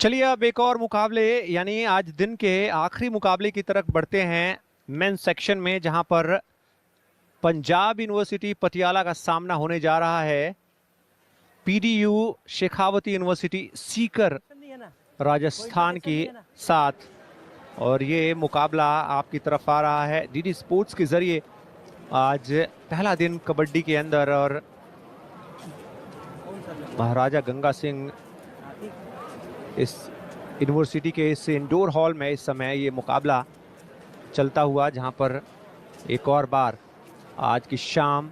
चलिए अब एक और मुकाबले यानी आज दिन के आखिरी मुकाबले की तरफ बढ़ते हैं मेंस सेक्शन में, जहां पर पंजाब यूनिवर्सिटी पटियाला का सामना होने जा रहा है पीडीयू शेखावती यूनिवर्सिटी सीकर राजस्थान के साथ। और ये मुकाबला आपकी तरफ आ रहा है डीडी स्पोर्ट्स के जरिए। आज पहला दिन कबड्डी के अंदर और महाराजा गंगा सिंह इस यूनिवर्सिटी के इस इंडोर हॉल में इस समय ये मुकाबला चलता हुआ, जहां पर एक और बार आज की शाम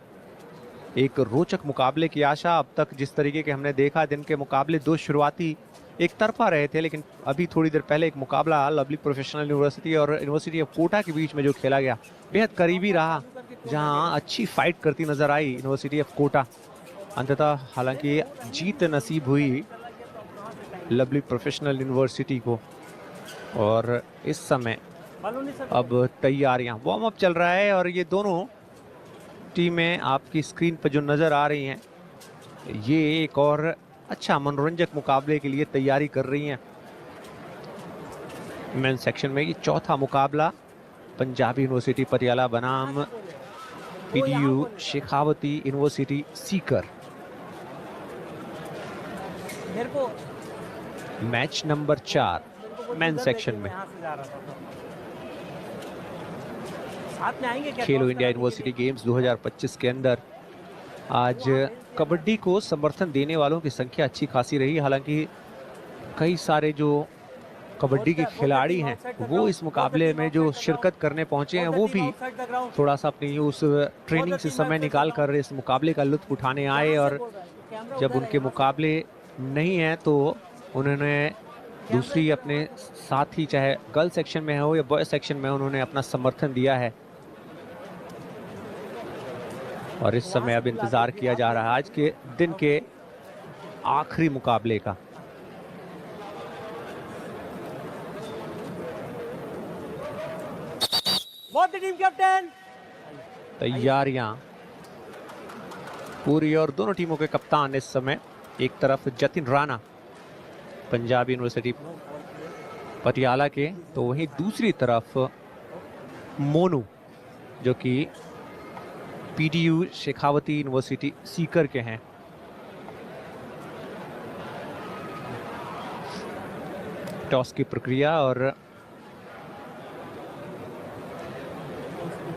एक रोचक मुकाबले की आशा। अब तक जिस तरीके के हमने देखा दिन के मुकाबले दो शुरुआती एक तरफा रहे थे, लेकिन अभी थोड़ी देर पहले एक मुकाबला लवली प्रोफेशनल यूनिवर्सिटी और यूनिवर्सिटी ऑफ कोटा के बीच में जो खेला गया बेहद करीबी रहा, जहां अच्छी फाइट करती नजर आई यूनिवर्सिटी ऑफ कोटा। अंततः हालांकि जीत नसीब हुई लवली प्रोफेशनल यूनिवर्सिटी को। और इस समय अब तैयारियां वार्म अप चल रहा है और ये दोनों टीमें आपकी स्क्रीन पर जो नजर आ रही हैं ये एक और अच्छा मनोरंजक मुकाबले के लिए तैयारी कर रही हैं। मेंस सेक्शन में ये चौथा मुकाबला पंजाब यूनिवर्सिटी पटियाला बनाम PDU Shekhawati university Sikar. Match number 4 men's section में खेलो इंडिया यूनिवर्सिटी गेम्स 2025 के अंदर आज कबड्डी को समर्थन देने वालों की संख्या अच्छी खासी रही। हालांकि कई सारे जो कबड्डी के खिलाड़ी हैं वो इस मुकाबले में जो शिरकत करने पहुंचे हैं वो भी थोड़ा सा अपनी उस ट्रेनिंग से समय निकाल कर इस मुकाबले का लुत्फ उठाने आए, और जब उनके मुकाबले नहीं है तो उन्होंने दूसरी अपने साथी चाहे गर्ल सेक्शन में हो या बॉय सेक्शन में उन्होंने अपना समर्थन दिया है। और इस समय अब इंतजार किया जा रहा है आज के दिन के आखिरी मुकाबले का। टीम कैप्टन तैयारियां पूरी और दोनों टीमों के कप्तान इस समय, एक तरफ जतिन राणा पंजाब यूनिवर्सिटी पटियाला के, तो वहीं दूसरी तरफ मोनू जो कि पीडीयू शेखावती यूनिवर्सिटी सीकर के हैं। टॉस की प्रक्रिया और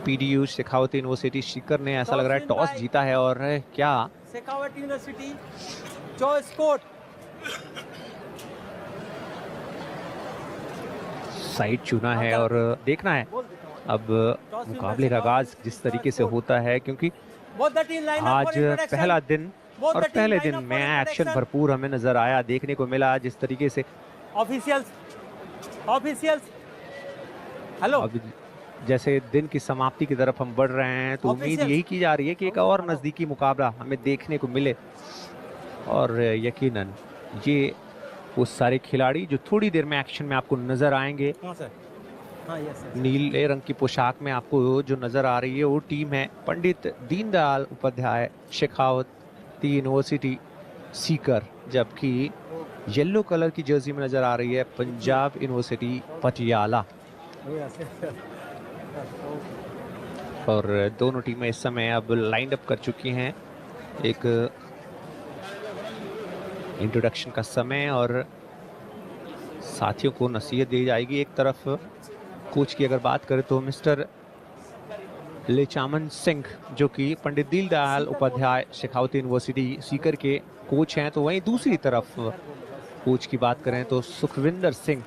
पीडीयू शेखावती यूनिवर्सिटी सीकर ने ऐसा लग रहा है टॉस जीता है। और क्या Shekhawati university choice court side चुना है और देखना है अब मुकाबले का आगाज जिस तरीके से होता है, क्योंकि आज पहला दिन और पहले दिन में एक्शन भरपूर हमें नजर आया, देखने को मिला जिस तरीके से ऑफिशियल्स हेलो। अब जैसे दिन की समाप्ति की तरफ हम बढ़ रहे हैं तो उम्मीद यही की जा रही है कि एक और नजदीकी मुकाबला हमें देखने को मिले। और यकीनन ये वो सारे खिलाड़ी जो थोड़ी देर में एक्शन में आपको नजर आएंगे। नीले रंग की पोशाक में आपको जो नजर आ रही है वो टीम है पंडित दीनदयाल उपाध्याय शेखावती यूनिवर्सिटी सीकर, जबकि येलो कलर की जर्सी में नजर आ रही है पंजाब यूनिवर्सिटी पटियाला। और दोनों टीमें इस समय अब लाइन अप कर चुकी हैं। एक इंट्रोडक्शन का समय और साथियों को नसीहत दी जाएगी। एक तरफ कोच की अगर बात करें तो मिस्टर लेचामन सिंह जो कि पंडित दीनदयाल उपाध्याय शेखावती यूनिवर्सिटी सीकर के कोच हैं, तो वहीं दूसरी तरफ कोच की बात करें तो सुखविंदर सिंह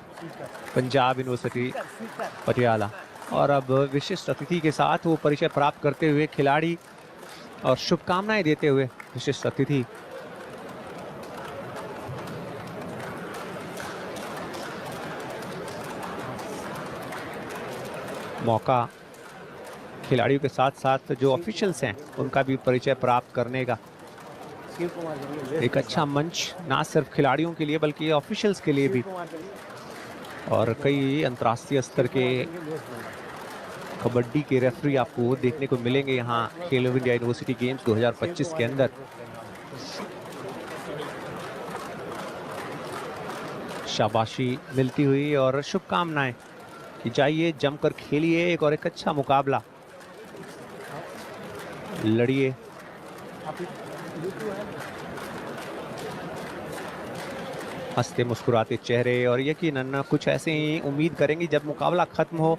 पंजाब यूनिवर्सिटी पटियाला। और अब विशिष्ट अतिथि के साथ वो परिचय प्राप्त करते हुए खिलाड़ी और शुभकामनाएं देते हुए विशिष्ट अतिथि मौका खिलाड़ियों के साथ साथ जो ऑफिशियल्स हैं उनका भी परिचय प्राप्त करने का एक अच्छा मंच ना सिर्फ खिलाड़ियों के लिए बल्कि ऑफिशियल्स के लिए भी। और कई अंतर्राष्ट्रीय स्तर के कबड्डी के रेफरी आपको देखने को मिलेंगे यहाँ खेलो इंडिया यूनिवर्सिटी गेम्स 2025 के अंदर। शाबाशी मिलती हुई और शुभकामनाएं कि जाइए जमकर खेलिए एक और एक अच्छा मुकाबला लड़िए। हंसते मुस्कुराते चेहरे और यकीनन कुछ ऐसे ही उम्मीद करेंगे जब मुकाबला खत्म हो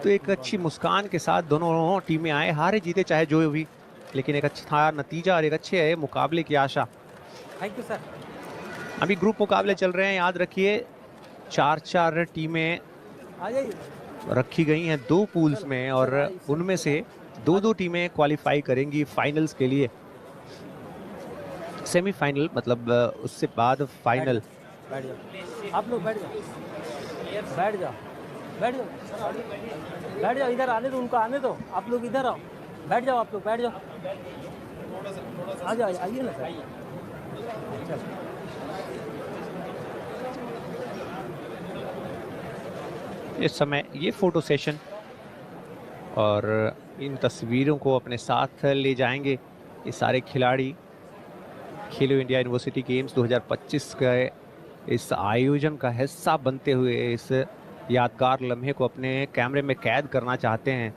तो एक अच्छी मुस्कान के साथ दोनों टीमें आए, हारे जीते चाहे जो भी, लेकिन एक अच्छा नतीजा और एक अच्छे मुकाबले की आशा। Thank you sir. अभी ग्रुप मुकाबले चल रहे हैं, याद रखिए 4-4 टीमें आ जाइए। रखी गई हैं 2 पूल्स में और उनमें से 2-2 टीमें क्वालिफाई करेंगी फाइनल्स के लिए। सेमीफाइनल मतलब उससे बाद फाइनल। बैठ जाओ आप लोग, बैठ जाओ, बैठ जाओ, बैठ जाओ, बैठ जाओ। इधर आने दो, उनको आने दो। आप लोग इधर आओ, बैठ जाओ, आप लोग बैठ जाओ। आ जाओ, आइए ना सर। चलो। इस समय ये फोटो सेशन और इन तस्वीरों को अपने साथ ले जाएंगे ये सारे खिलाड़ी खेलो इंडिया यूनिवर्सिटी गेम्स 2025 का इस आयोजन का हिस्सा बनते हुए इस यादगार लम्हे को अपने कैमरे में कैद करना चाहते हैं।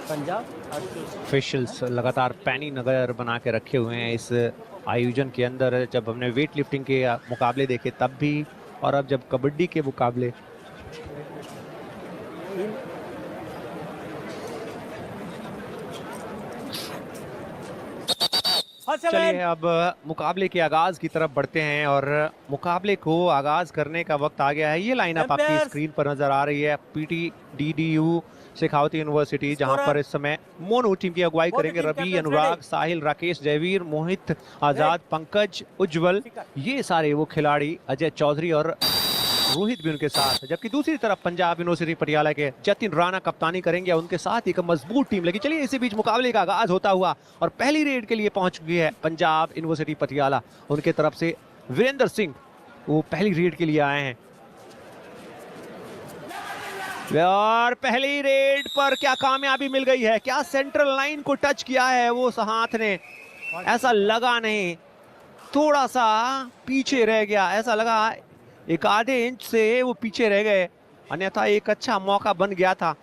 पंजाब ऑफिशियल्स लगातार पैनी नगर बना के रखे हुए हैं इस आयोजन के अंदर। जब हमने वेट लिफ्टिंग के मुकाबले देखे तब भी, और अब जब कबड्डी के मुकाबले। चलिए अब मुकाबले के आगाज की तरफ बढ़ते हैं और मुकाबले को आगाज करने का वक्त आ गया है। ये लाइनअप आपकी स्क्रीन पर नजर आ रही है। PTDDU शेखावती यूनिवर्सिटी, जहां पर इस समय मोनू टीम की अगुवाई करेंगे रवि, अनुराग, साहिल, राकेश, जयवीर, मोहित, आजाद, पंकज, उज्जवल, ये सारे वो खिलाड़ी, अजय चौधरी और रोहित भी उनके साथ। जबकि दूसरी तरफ पंजाब यूनिवर्सिटी पटियाला के जतिन राणा कप्तानी करेंगे, उनके साथ एक मजबूत टीम लगी। चलिए इसी बीच मुकाबले का आगाज होता हुआ और पहली रेड के लिए पहुंच चुकी है पंजाब यूनिवर्सिटी पटियाला। उनके तरफ से वीरेंद्र सिंह वो पहली रेड के लिए आए हैं और पहली रेड पर क्या कामयाबी मिल गई है, क्या सेंट्रल लाइन को टच किया है वो हाथ ने, ऐसा लगा नहीं, थोड़ा सा पीछे रह गया, ऐसा लगा एक आधे इंच से वो पीछे रह गए, अन्यथा एक अच्छा मौका बन गया था।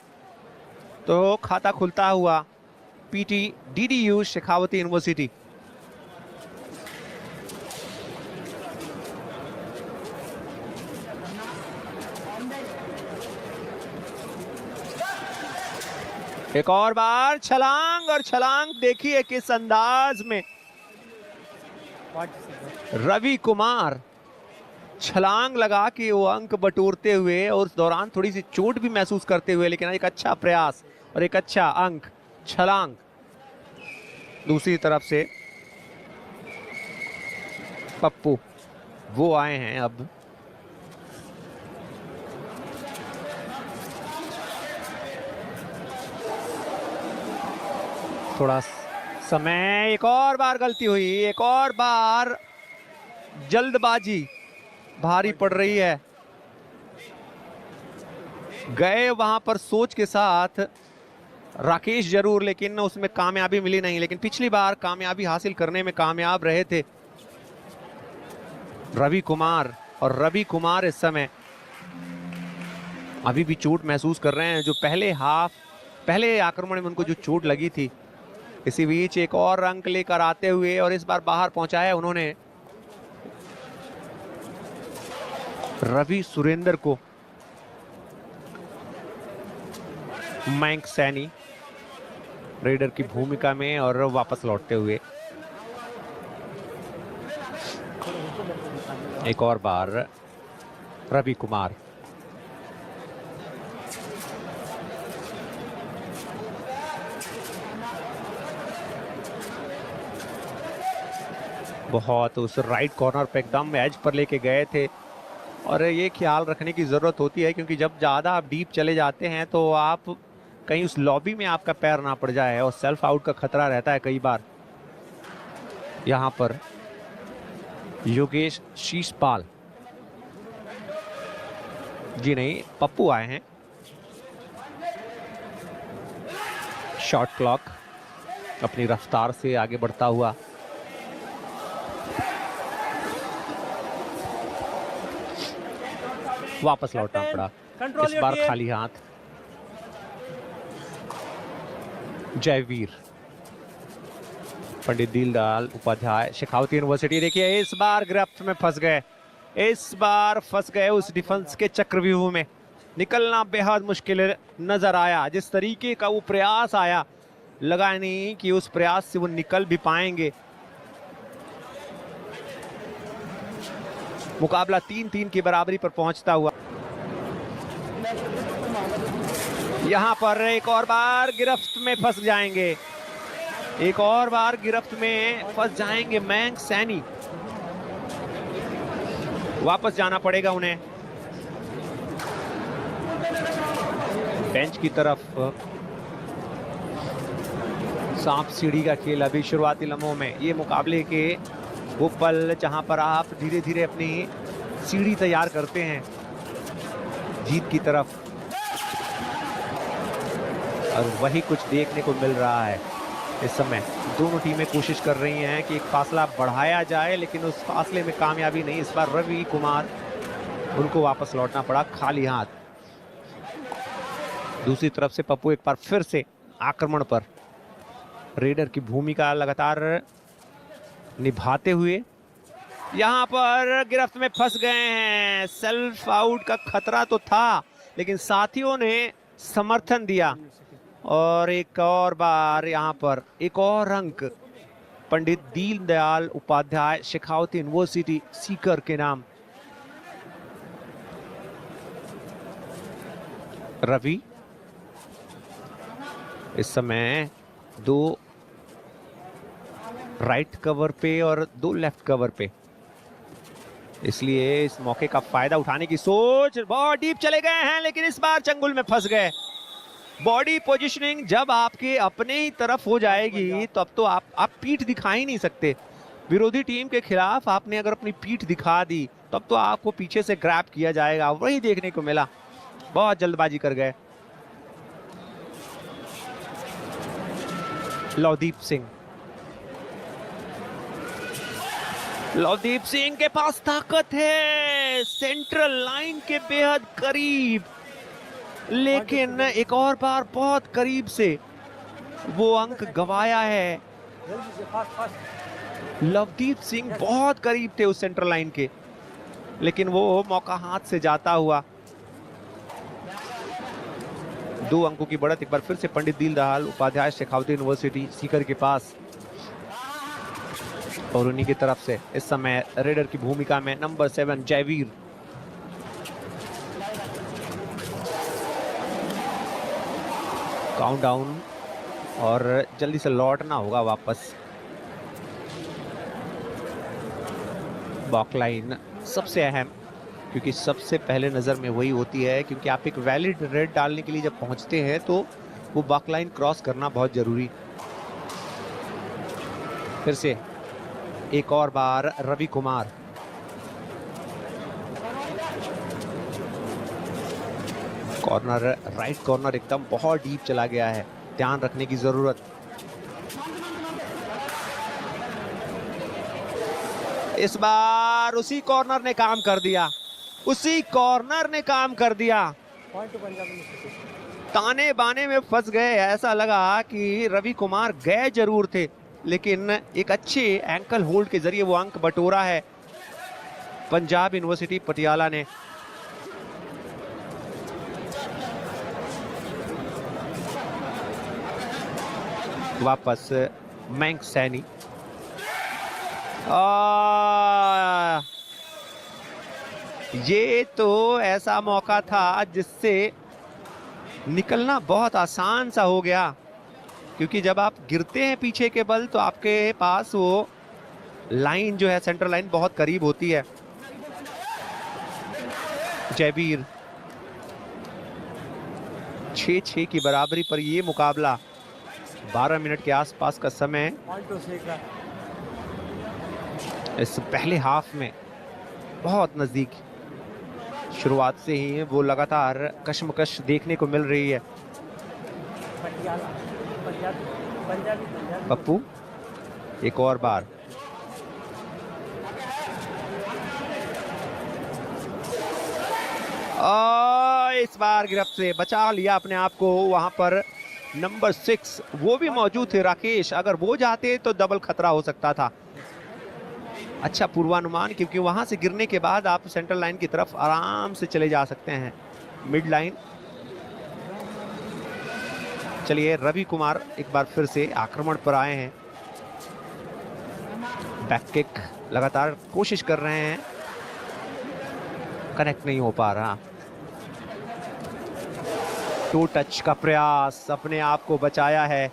तो खाता खुलता हुआ PTDDU शेखावती यूनिवर्सिटी। एक और बार छलांग, और छलांग देखिए किस अंदाज में रवि कुमार छलांग लगा के वो अंक बटोरते हुए और उस दौरान थोड़ी सी चोट भी महसूस करते हुए, लेकिन एक अच्छा प्रयास और एक अच्छा अंक, छलांग। दूसरी तरफ से पप्पू वो आए हैं अब। थोड़ा समय, एक और बार गलती हुई, एक और बार जल्दबाजी भारी पड़ रही है। गए वहां पर सोच के साथ राकेश जरूर, लेकिन उसमें कामयाबी मिली नहीं, लेकिन पिछली बार कामयाबी हासिल करने में कामयाब रहे थे रवि कुमार। और रवि कुमार इस समय अभी भी चोट महसूस कर रहे हैं, जो पहले आक्रमण में उनको जो चोट लगी थी। इसी बीच एक और अंक लेकर आते हुए और इस बार बाहर पहुंचाया उन्होंने रवि सुरेंद्र को। मयंक सैनी रेडर की भूमिका में और वापस लौटते हुए एक और बार रवि कुमार। बहुत उस राइट कॉर्नर पे एकदम एज पर लेके गए थे, और ये ख्याल रखने की ज़रूरत होती है क्योंकि जब ज़्यादा आप डीप चले जाते हैं तो आप कहीं उस लॉबी में आपका पैर ना पड़ जाए और सेल्फ आउट का खतरा रहता है कई बार। यहाँ पर योगेश शीशपाल जी नहीं, पप्पू आए हैं। शॉट क्लॉक अपनी रफ्तार से आगे बढ़ता हुआ। वापस लौटना पड़ा, इस बार खाली हाथ। जयवीर, पंडित दीनदयाल उपाध्याय शेखावती यूनिवर्सिटी, देखिए इस बार गिरफ्त में फंस गए, इस बार फंस गए उस डिफेंस के चक्रव्यूह में। निकलना बेहद मुश्किल नजर आया। जिस तरीके का वो प्रयास आया, लगा नहीं कि उस प्रयास से वो निकल भी पाएंगे। मुकाबला 3-3 की बराबरी पर पहुंचता हुआ। यहां पर एक और बार गिरफ्त में फंस जाएंगे, एक और बार गिरफ्त में फंस जाएंगे मयंक सैनी। वापस जाना पड़ेगा उन्हें बेंच की तरफ। सांप सीढ़ी का खेल अभी शुरुआती लम्हों में। ये मुकाबले के वो पल जहां पर आप धीरे धीरे अपनी सीढ़ी तैयार करते हैं जीत की तरफ, और वही कुछ देखने को मिल रहा है इस समय। दोनों टीमें कोशिश कर रही हैं कि एक फासला बढ़ाया जाए, लेकिन उस फासले में कामयाबी नहीं। इस बार रवि कुमार, उनको वापस लौटना पड़ा खाली हाथ। दूसरी तरफ से पप्पू एक बार फिर से आक्रमण पर, रेडर की भूमिका लगातार निभाते हुए यहां पर गिरफ्त में फंस गए हैं। सेल्फ आउट का खतरा तो था, लेकिन साथियों ने समर्थन दिया, और एक और बार यहां पर एक और अंक पंडित दीनदयाल उपाध्याय शेखावती यूनिवर्सिटी सीकर के नाम। रवि इस समय 2 राइट कवर पे और 2 लेफ्ट कवर पे, इसलिए इस मौके का फायदा उठाने की सोच। बहुत डीप चले गए हैं, लेकिन इस बार चंगुल में फंस गए। बॉडी पोजीशनिंग जब आपके अपने ही तरफ हो जाएगी, तब तो आप पीठ दिखा ही नहीं सकते। विरोधी टीम के खिलाफ आपने अगर अपनी पीठ दिखा दी, तब तो आपको पीछे से ग्रैब किया जाएगा। वही देखने को मिला, बहुत जल्दबाजी कर गए। लवदीप सिंह के पास ताकत है, सेंट्रल लाइन के बेहद करीब, लेकिन एक और बार बहुत करीब से वो अंक गवाया है। लवदीप सिंह बहुत करीब थे उस सेंट्रल लाइन के, लेकिन वो मौका हाथ से जाता हुआ। 2 अंकों की बढ़त एक बार फिर से पंडित दीनदयाल उपाध्याय शेखावती यूनिवर्सिटी सीकर के पास, और उन्हीं की तरफ से इस समय रेडर की भूमिका में नंबर 7 जयवीर। काउंटडाउन, और जल्दी से लौटना होगा वापस। बॉकलाइन सबसे अहम, क्योंकि सबसे पहले नजर में वही होती है, क्योंकि आप एक वैलिड रेड डालने के लिए जब पहुंचते हैं तो वो बॉकलाइन क्रॉस करना बहुत जरूरी। फिर से एक और बार Ravi Kumar, corner, right corner एकदम बहुत डीप चला गया है, ध्यान रखने की जरूरत। इस बार उसी कॉर्नर ने काम कर दिया, उसी कॉर्नर ने काम कर दिया। ताने बाने में फंस गए, ऐसा लगा कि रवि कुमार गए जरूर थे, लेकिन एक अच्छे एंकल होल्ड के जरिए वो अंक बटोरा है पंजाब यूनिवर्सिटी पटियाला ने। वापस मयंक सैनी, ये तो ऐसा मौका था जिससे निकलना बहुत आसान सा हो गया, क्योंकि जब आप गिरते हैं पीछे के बल तो आपके पास वो लाइन जो है सेंटर लाइन बहुत करीब होती है। जयवीर 6-6 की बराबरी पर ये मुकाबला, 12 मिनट के आसपास का समय इस पहले हाफ में बहुत नजदीक। शुरुआत से ही वो लगातार कशमकश देखने को मिल रही है। पंजाबी पप्पू एक और बार। इस बार गिरफ्त से बचा लिया अपने आप को। वहां पर नंबर 6 वो भी मौजूद थे राकेश, अगर वो जाते तो डबल खतरा हो सकता था। अच्छा पूर्वानुमान, क्योंकि वहां से गिरने के बाद आप सेंट्रल लाइन की तरफ आराम से चले जा सकते हैं, मिड लाइन। चलिए रवि कुमार एक बार फिर से आक्रमण पर आए हैं। बैक किक लगातार कोशिश कर रहे हैं, कनेक्ट नहीं हो पा रहा। टू टच का प्रयास, अपने आप को बचाया है।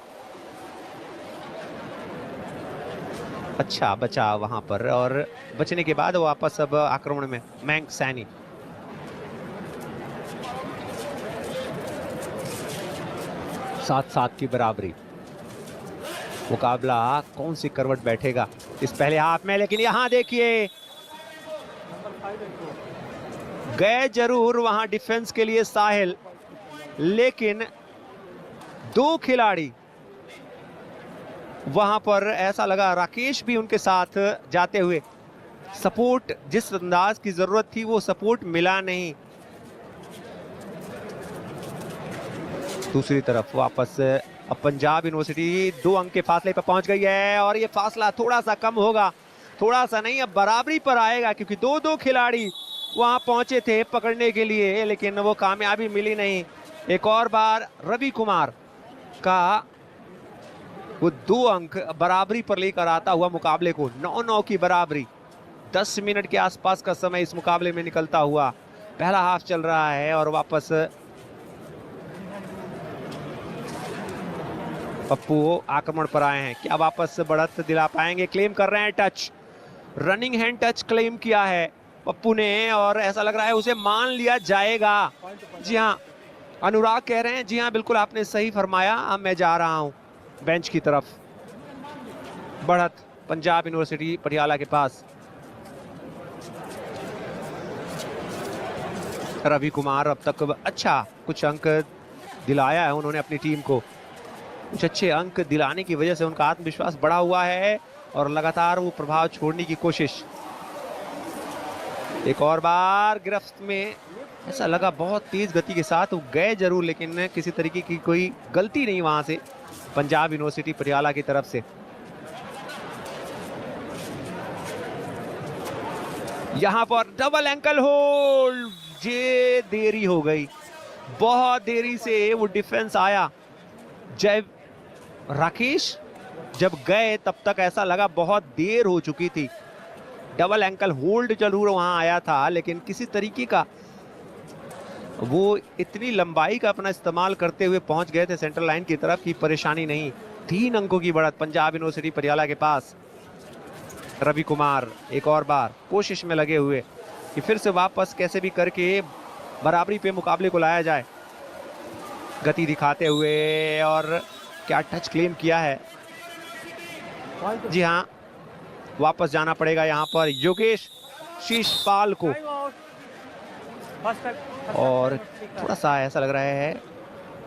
अच्छा बचा वहां पर, और बचने के बाद वापस अब आक्रमण में मयंक सैनी। साथ साथ की बराबरी। मुकाबला कौन सी करवट बैठेगा इस पहले हाफ में, लेकिन यहां देखिए गए जरूर वहां डिफेंस के लिए साहिल, लेकिन दो खिलाड़ी वहां पर ऐसा लगा राकेश भी उनके साथ जाते हुए। सपोर्ट जिस अंदाज की जरूरत थी वो सपोर्ट मिला नहीं। दूसरी तरफ वापस अब पंजाब यूनिवर्सिटी 2 अंक के फासले पर पहुंच गई है, और ये फासला थोड़ा सा कम होगा, थोड़ा सा नहीं अब बराबरी पर आएगा, क्योंकि 2-2 खिलाड़ी वहां पहुंचे थे पकड़ने के लिए, लेकिन वो कामयाबी मिली नहीं। एक और बार रवि कुमार का वो 2 अंक बराबरी पर लेकर आता हुआ मुकाबले को 9-9 की बराबरी। 10 मिनट के आसपास का समय इस मुकाबले में निकलता हुआ पहला हाफ चल रहा है, और वापस पप्पू आक्रमण पर आए हैं। क्या वापस बढ़त दिला पाएंगे? क्लेम कर रहे हैं touch, running hand touch claim किया है पप्पू ने, और ऐसा लग रहा है उसे मान लिया जाएगा। जी हाँ अनुराग कह रहे हैं, जी हाँ बिल्कुल आपने सही फरमाया। अब मैं जा रहा हूं बेंच की तरफ। बढ़त पंजाब यूनिवर्सिटी पटियाला के पास। रवि कुमार अब तक अच्छा कुछ अंक दिलाया है उन्होंने अपनी टीम को, कुछ अच्छे अंक दिलाने की वजह से उनका आत्मविश्वास बढ़ा हुआ है, और लगातार वो प्रभाव छोड़ने की कोशिश। एक और बार गिरफ्त में, ऐसा लगा बहुत तेज गति के साथ वो गए जरूर, लेकिन किसी तरीके की कोई गलती नहीं वहां से पंजाब यूनिवर्सिटी पटियाला की तरफ से। यहां पर डबल एंकल होल्ड, ये देरी हो गई, बहुत देरी से वो डिफेंस आया। जब राकेश जब गए तब तक ऐसा लगा बहुत देर हो चुकी थी। डबल एंकल होल्ड जरूर वहां आया था, लेकिन किसी तरीके का वो इतनी लंबाई का अपना इस्तेमाल करते हुए पहुंच गए थे सेंट्रल लाइन की तरफ की परेशानी नहीं। 3 अंकों की बढ़त पंजाब यूनिवर्सिटी पटियाला के पास। रवि कुमार एक और बार कोशिश में लगे हुए कि फिर से वापस कैसे भी करके बराबरी पे मुकाबले को लाया जाए, गति दिखाते हुए, और क्या टच क्लेम किया है। जी हाँ वापस जाना पड़ेगा यहाँ पर योगेश शीशपाल को, और थोड़ा सा ऐसा लग रहा है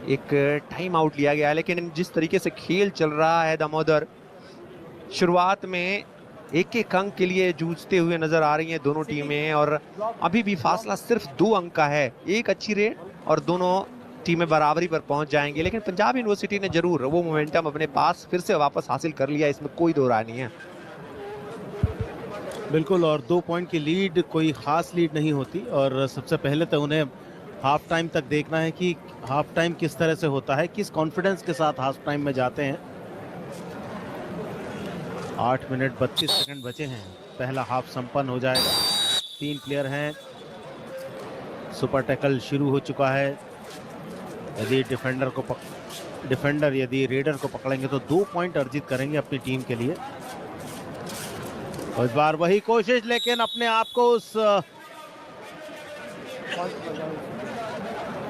एक टाइम आउट लिया गया है। लेकिन जिस तरीके से खेल चल रहा है दामोदर, शुरुआत में एक अंक के लिए जूझते हुए नजर आ रही हैं दोनों टीमें, और अभी भी फासला सिर्फ 2 अंक का है। एक अच्छी रेड और दोनों टीमें बराबरी पर पहुंच जाएंगी, लेकिन पंजाब यूनिवर्सिटी ने जरूर वो मोमेंटम अपने पास फिर से वापस हासिल कर लिया, इसमें कोई दो राय नहीं है। बिल्कुल, और 2 पॉइंट की लीड कोई खास लीड नहीं होती, और सबसे पहले तो उन्हें हाफ टाइम तक देखना है कि हाफ टाइम किस तरह से होता है, किस कॉन्फिडेंस के साथ हाफ टाइम में जाते हैं। 8 मिनट 32 सेकंड बचे हैं, पहला हाफ संपन्न हो जाएगा। 3 प्लेयर हैं, सुपर टैकल शुरू हो चुका है। यदि डिफेंडर यदि रेडर को पकड़ेंगे तो 2 पॉइंट अर्जित करेंगे अपनी टीम के लिए। इस बार वही कोशिश, लेकिन अपने आप को उस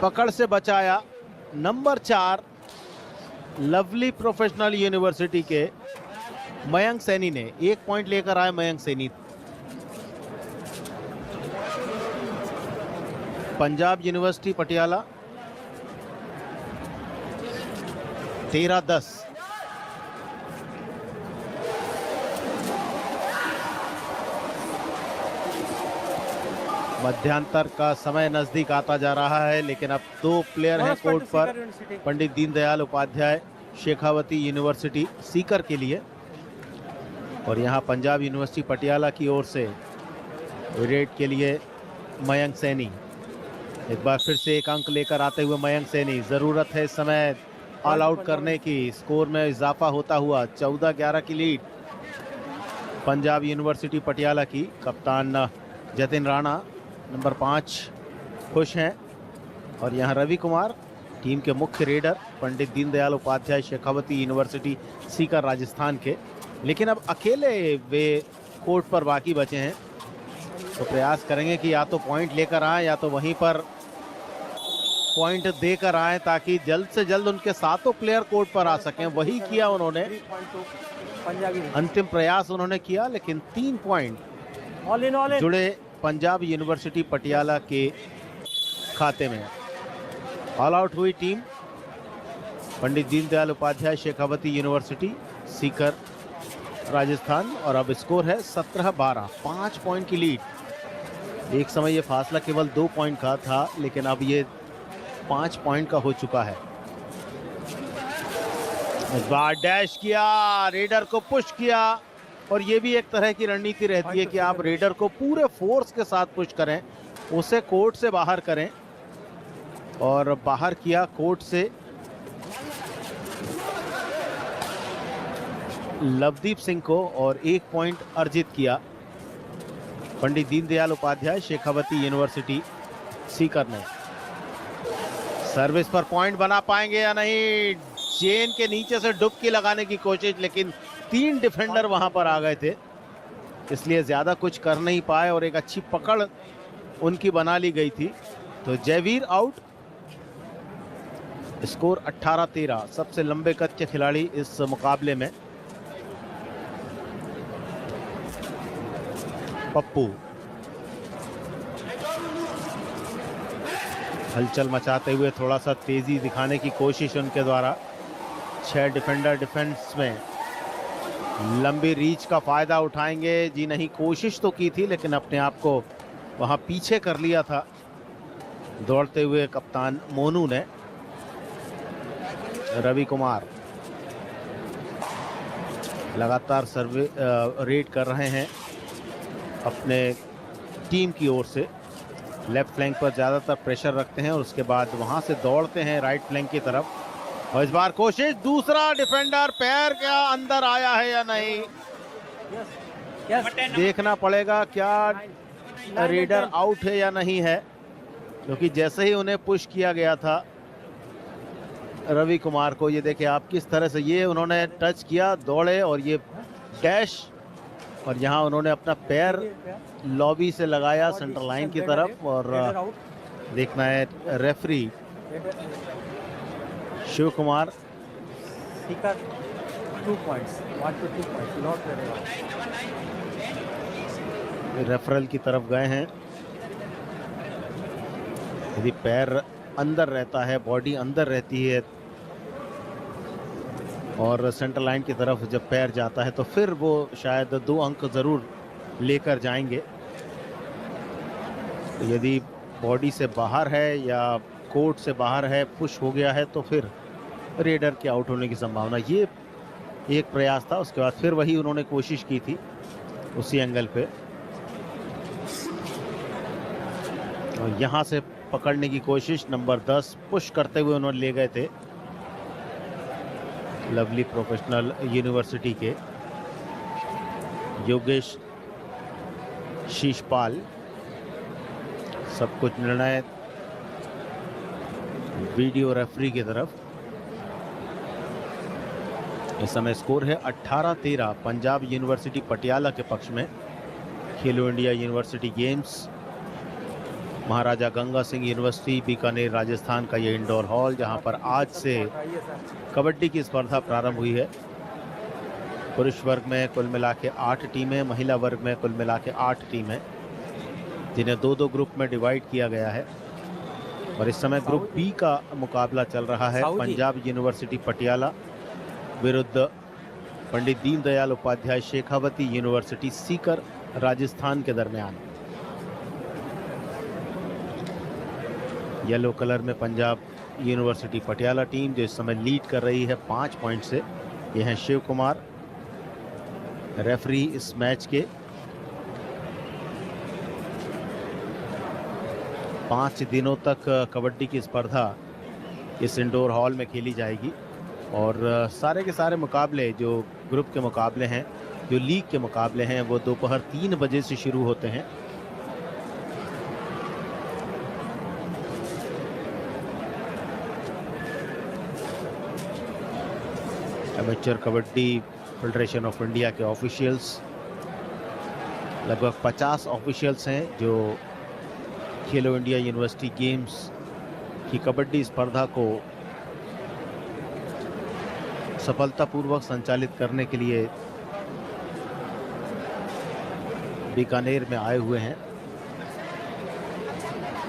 पकड़ से बचाया। नंबर 4 लवली प्रोफेशनल यूनिवर्सिटी के मयंक सैनी ने 1 पॉइंट लेकर आए। मयंक सैनी पंजाब यूनिवर्सिटी पटियाला 13-10। मध्यांतर का समय नजदीक आता जा रहा है, लेकिन अब 2 प्लेयर हैं कोर्ट पर पंडित दीनदयाल उपाध्याय शेखावती यूनिवर्सिटी सीकर के लिए, और यहाँ पंजाब यूनिवर्सिटी पटियाला की ओर से रेड के लिए मयंक सैनी। एक बार फिर से एक अंक लेकर आते हुए मयंक सैनी, जरूरत है इस समय ऑल आउट करने की। स्कोर में इजाफा होता हुआ 14-11 की लीड पंजाब यूनिवर्सिटी पटियाला की। कप्तान जतिन राणा नंबर 5 खुश हैं, और यहाँ रवि कुमार टीम के मुख्य रेडर पंडित दीनदयाल उपाध्याय शेखावती यूनिवर्सिटी सीकर राजस्थान के, लेकिन अब अकेले वे कोर्ट पर बाकी बचे हैं, तो प्रयास करेंगे कि या तो पॉइंट लेकर आएं या तो वहीं पर पॉइंट देकर आएं, ताकि जल्द से जल्द उनके सातों प्लेयर कोर्ट पर आ सकें। वही किया उन्होंने, अंतिम प्रयास उन्होंने किया, लेकिन 3 पॉइंट जुड़े पंजाब यूनिवर्सिटी पटियाला के खाते में। ऑल आउट हुई टीम पंडित दीनदयाल उपाध्याय शेखावती यूनिवर्सिटी सीकर राजस्थान, और अब स्कोर है 17-12, 5 पॉइंट की लीड। एक समय ये फासला केवल 2 पॉइंट का था, लेकिन अब ये 5 पॉइंट का हो चुका है। इस बार डैश किया, रेडर को पुश किया, और ये भी एक तरह की रणनीति रहती है कि आप रेडर को पूरे फोर्स के साथ पुश करें, उसे कोर्ट से बाहर करें, और बाहर किया कोर्ट से लवदीप सिंह को, और 1 पॉइंट अर्जित किया पंडित दीनदयाल उपाध्याय शेखावती यूनिवर्सिटी सीकर ने। सर्विस पर पॉइंट बना पाएंगे या नहीं, चेन के नीचे से डुबकी लगाने की कोशिश, लेकिन 3 डिफेंडर वहां पर आ गए थे, इसलिए ज्यादा कुछ कर नहीं पाए, और एक अच्छी पकड़ उनकी बना ली गई थी। तो जयवीर आउट, स्कोर 18-13, सबसे लंबे कद के खिलाड़ी इस मुकाबले में। पप्पू हलचल मचाते हुए थोड़ा सा तेजी दिखाने की कोशिश उनके द्वारा। 6 डिफेंडर डिफेंस में, लंबी रीच का फायदा उठाएंगे जी नहीं, कोशिश तो की थी लेकिन अपने आप को वहां पीछे कर लिया था दौड़ते हुए कप्तान मोनू ने। रवि कुमार लगातार सर्वे रेड कर रहे हैं अपने टीम की ओर से। लेफ्ट फ्लैंक पर ज़्यादातर प्रेशर रखते हैं और उसके बाद वहां से दौड़ते हैं राइट फ्लैंक की तरफ। और इस बार कोशिश, दूसरा डिफेंडर पैर क्या अंदर आया है या नहीं, देखना पड़ेगा क्या रेडर आउट है या नहीं है, क्योंकि जैसे ही उन्हें पुश किया गया था रवि कुमार को, ये देखिए आप किस तरह से ये उन्होंने टच किया, दौड़े और ये डैश, और यहाँ उन्होंने अपना पैर लॉबी से लगाया सेंटर लाइन की तरफ। और देखना है referee Shiv Kumar, 2 points, 1 to 2 points, not referral की तरफ गए हैं। यदि पैर अंदर रहता है, बॉडी अंदर रहती है और सेंटर लाइन की तरफ जब पैर जाता है, तो फिर वो शायद 2 अंक जरूर लेकर जाएंगे। यदि बॉडी से बाहर है या कोर्ट से बाहर है, पुश हो गया है, तो फिर रेडर के आउट होने की संभावना। ये एक प्रयास था, उसके बाद फिर वही उन्होंने कोशिश की थी उसी एंगल पे, और यहाँ से पकड़ने की कोशिश। नंबर 10 पुश करते हुए उन्होंने ले गए थे लवली प्रोफेशनल यूनिवर्सिटी के योगेश शीशपाल। सब कुछ निर्णय वीडियो रेफरी की तरफ। इस समय स्कोर है 18-13 पंजाब यूनिवर्सिटी पटियाला के पक्ष में। खेलो इंडिया यूनिवर्सिटी गेम्स, महाराजा गंगा सिंह यूनिवर्सिटी बीकानेर राजस्थान का ये इंडोर हॉल, जहां पर आज से कबड्डी की स्पर्धा प्रारंभ हुई है। पुरुष वर्ग में कुल मिला के 8 टीमें, महिला वर्ग में कुल मिला के 8 टीमें, जिन्हें 2-2 ग्रुप में डिवाइड किया गया है। और इस समय ग्रुप बी का मुकाबला चल रहा है पंजाब यूनिवर्सिटी पटियाला विरुद्ध पंडित दीनदयाल उपाध्याय शेखावती यूनिवर्सिटी सीकर राजस्थान के दरमियान। येलो कलर में पंजाब यूनिवर्सिटी पटियाला टीम जो इस समय लीड कर रही है 5 पॉइंट से। ये हैं शिव कुमार, रेफरी इस मैच के। 5 दिनों तक कबड्डी की स्पर्धा इस इंडोर हॉल में खेली जाएगी और सारे के सारे मुकाबले जो ग्रुप के मुकाबले हैं, जो लीग के मुकाबले हैं, वो दोपहर 3 बजे से शुरू होते हैं। Amateur kabaddi federation of India के ऑफिशियल्स, लगभग 50 ऑफिशियल्स हैं जो खेलो इंडिया यूनिवर्सिटी गेम्स की कबड्डी स्पर्धा को सफलतापूर्वक संचालित करने के लिए बीकानेर में आए हुए हैं।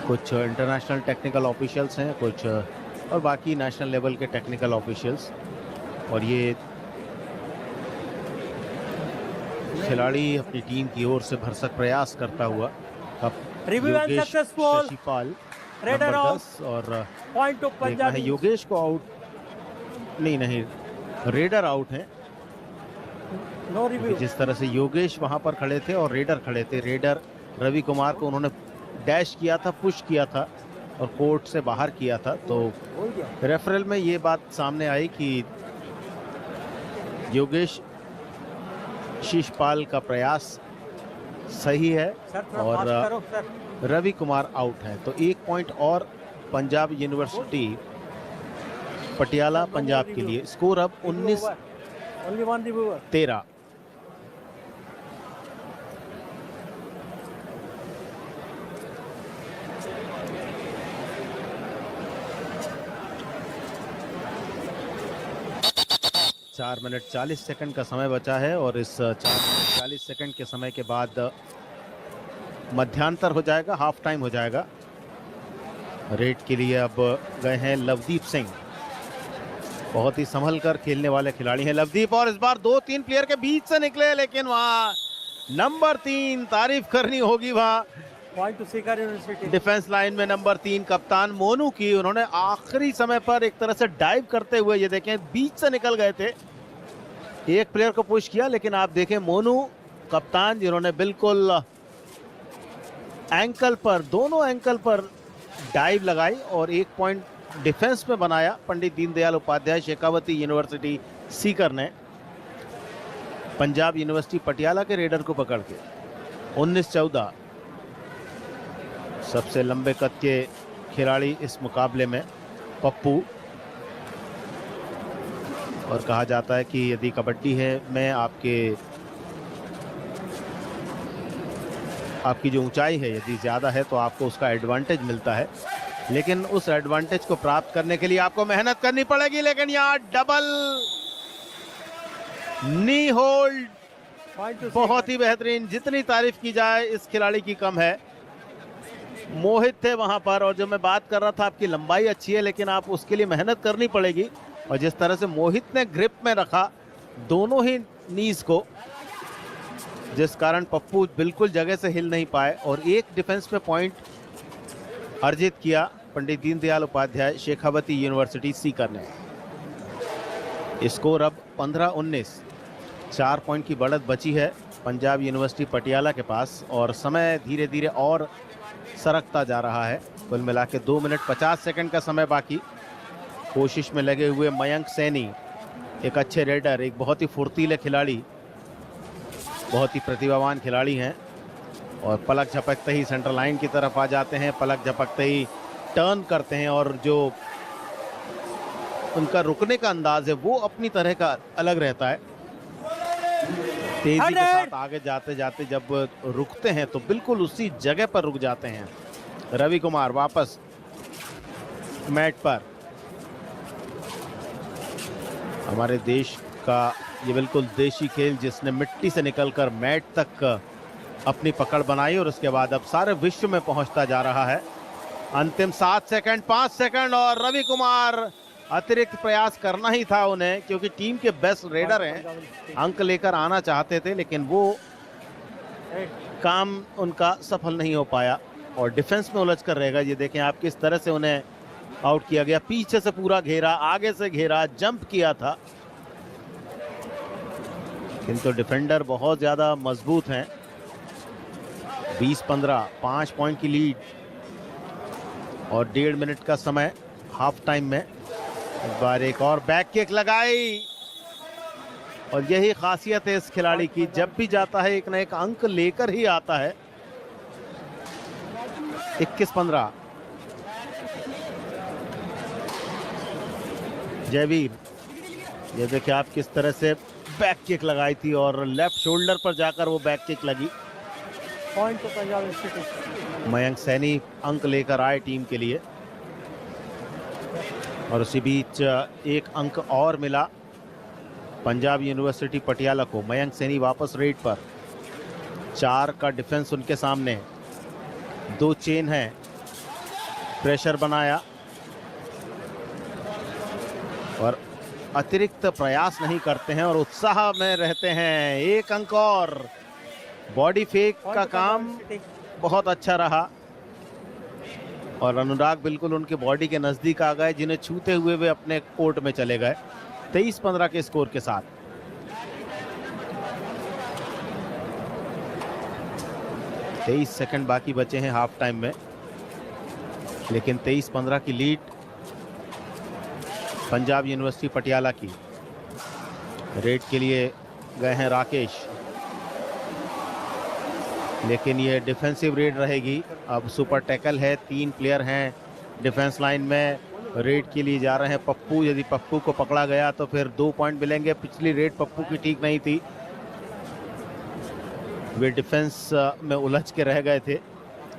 कुछ इंटरनेशनल टेक्निकल ऑफिशियल्स हैं, कुछ और बाकी नेशनल लेवल के टेक्निकल ऑफिशियल्स। और ये खिलाड़ी अपनी टीम की ओर से भरसक प्रयास करता हुआ योगेश शशिपाल नंबर 10 और पॉइंट ऑफ पंजाब। योगेश को आउट नहीं, रेडर आउट है। No review. जिस तरह से योगेश वहां पर खड़े थे और रेडर खड़े थे, रेडर रवि कुमार को उन्होंने डैश किया था, पुश किया था और कोर्ट से बाहर किया था। तो रेफरल में ये बात सामने आई कि योगेश शिशपाल का प्रयास सही है और रवि कुमार आउट है। तो 1 पॉइंट और पंजाब यूनिवर्सिटी पटियाला पंजाब के लिए। स्कोर अब 19-13। चार मिनट 40 सेकंड का समय बचा है और इस 4 मिनट 40 सेकंड के समय के बाद मध्यांतर हो जाएगा, हाफ टाइम हो जाएगा। रेड के लिए अब गए हैं लवदीप सिंह, बहुत ही संभल कर खेलने वाले खिलाड़ी हैं लवदीप, और इस बार 2-3 प्लेयर के बीच से निकले, लेकिन वहां नंबर 3 तारीफ करनी होगी वहां डिफेंस लाइन में नंबर 3 कप्तान मोनू की। उन्होंने आखिरी समय पर एक तरह से डाइव करते हुए, ये देखें, बीच से निकल गए थे, एक प्लेयर को पुश किया, लेकिन आप देखें मोनू कप्तान जिन्होंने बिल्कुल एंकल पर, दोनों एंकल पर डाइव लगाई और 1 पॉइंट डिफेंस में बनाया पंडित दीनदयाल उपाध्याय शेखावती यूनिवर्सिटी सीकर ने पंजाब यूनिवर्सिटी पटियाला के रेडर को पकड़ के। 19-14 सबसे लंबे कद के खिलाड़ी इस मुकाबले में पप्पू, और कहा जाता है कि यदि कबड्डी में आपकी जो ऊंचाई है यदि ज़्यादा है तो आपको उसका एडवांटेज मिलता है, लेकिन उस एडवांटेज को प्राप्त करने के लिए आपको मेहनत करनी पड़ेगी। लेकिन यहाँ डबल नी होल्ड, बहुत ही बेहतरीन, जितनी तारीफ की जाए इस खिलाड़ी की कम है। मोहित थे वहां पर, और जो मैं बात कर रहा था, आपकी लंबाई अच्छी है लेकिन आप उसके लिए मेहनत करनी पड़ेगी, और जिस तरह से मोहित ने ग्रिप में रखा दोनों ही नीज को, जिस कारण पप्पू बिल्कुल जगह से हिल नहीं पाए, और एक डिफेंस में पॉइंट अर्जित किया पंडित दीनदयाल उपाध्याय शेखावती यूनिवर्सिटी सीकर ने। स्कोर अब 15-19, 4 पॉइंट की बढ़त बची है पंजाब यूनिवर्सिटी पटियाला के पास, और समय धीरे धीरे और सरकता जा रहा है। कुल मिला के 2 मिनट 50 सेकंड का समय बाकी। कोशिश में लगे हुए मयंक सैनी, एक अच्छे रेडर, एक बहुत ही फुर्तीले खिलाड़ी, बहुत ही प्रतिभावान खिलाड़ी हैं, और पलक झपकते ही सेंटर लाइन की तरफ आ जाते हैं, पलक झपकते ही टर्न करते हैं, और जो उनका रुकने का अंदाज है वो अपनी तरह का अलग रहता है। तेजी के साथ आगे जाते जाते जब रुकते हैं तो बिल्कुल उसी जगह पर रुक जाते हैं। रवि कुमार वापस मैट पर। हमारे देश का ये बिल्कुल देशी खेल जिसने मिट्टी से निकलकर मैट तक अपनी पकड़ बनाई और उसके बाद अब सारे विश्व में पहुंचता जा रहा है। अंतिम 7 सेकंड, 5 सेकंड, और रवि कुमार, अतिरिक्त प्रयास करना ही था उन्हें, क्योंकि टीम के बेस्ट रेडर हैं, अंक लेकर आना चाहते थे, लेकिन वो काम उनका सफल नहीं हो पाया। और डिफेंस में उलझ कर रहेगा। ये देखें आप किस तरह से उन्हें आउट किया गया, पीछे से पूरा घेरा, आगे से घेरा, जंप किया था, किंतु डिफेंडर बहुत ज्यादा मजबूत हैं। 20-15 5 पॉइंट की लीड और 1.5 मिनट का समय हाफ टाइम में। एक बार एक और बैक किक लगाई और यही खासियत है इस खिलाड़ी की, जब भी जाता है एक ना एक अंक लेकर ही आता है। 21-15 जयवीर, ये देखिए आप किस तरह से बैक किक लगाई थी और लेफ्ट शोल्डर पर जाकर वो बैक किक लगी। पॉइंट तो पंजाब स्टेट। मयंक सैनी अंक लेकर आए टीम के लिए और उसी बीच एक अंक और मिला पंजाब यूनिवर्सिटी पटियाला को। मयंक सैनी वापस रेड पर, 4 का डिफेंस उनके सामने, 2 चेन है, प्रेशर बनाया और अतिरिक्त प्रयास नहीं करते हैं और उत्साह में रहते हैं। एक अंक और, बॉडी फेक का काम बहुत अच्छा रहा और अनुराग बिल्कुल उनके बॉडी के नजदीक आ गए, जिन्हें छूते हुए वे अपने कोर्ट में चले गए 23-15 के स्कोर के साथ। तेईस सेकंड बाकी बचे हैं हाफ टाइम में, लेकिन 23-15 की लीड पंजाब यूनिवर्सिटी पटियाला की। रेड के लिए गए हैं राकेश, लेकिन ये डिफेंसिव रेड रहेगी। अब सुपर टैकल है, 3 प्लेयर हैं डिफेंस लाइन में, रेड के लिए जा रहे हैं पप्पू। यदि पप्पू को पकड़ा गया तो फिर 2 पॉइंट मिलेंगे। पिछली रेड पप्पू की ठीक नहीं थी, वे डिफेंस में उलझ के रह गए थे,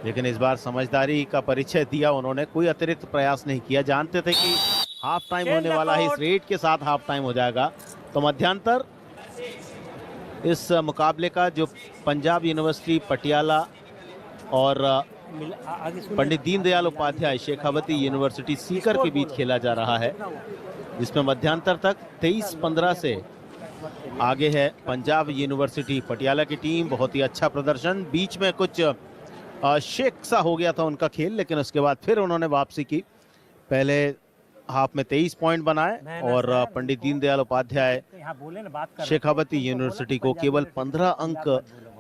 लेकिन इस बार समझदारी का परिचय दिया उन्होंने, कोई अतिरिक्त प्रयास नहीं किया। जानते थे कि हाफ टाइम होने वाला है, इस रेड के साथ हाफ टाइम हो जाएगा। तो मध्यांतर इस मुकाबले का जो पंजाब यूनिवर्सिटी पटियाला और पंडित दीनदयाल उपाध्याय शेखावती यूनिवर्सिटी सीकर के बीच खेला जा रहा है, जिसमें मध्यांतर तक 23-15 से आगे है पंजाब यूनिवर्सिटी पटियाला की टीम। बहुत ही अच्छा प्रदर्शन, बीच में कुछ शेक सा हो गया था उनका खेल, लेकिन उसके बाद फिर उन्होंने वापसी की। पहले हाफ में 23 पॉइंट बनाए और पंडित दीनदयाल उपाध्याय शेखावती यूनिवर्सिटी को केवल 15 अंक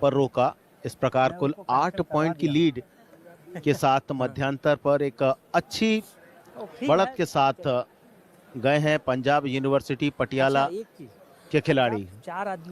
पर रोका। इस प्रकार कुल 8 पॉइंट की लीड के साथ मध्यांतर पर एक अच्छी बढ़त के साथ गए हैं पंजाब यूनिवर्सिटी पटियाला के खिलाड़ी। 4 आदमी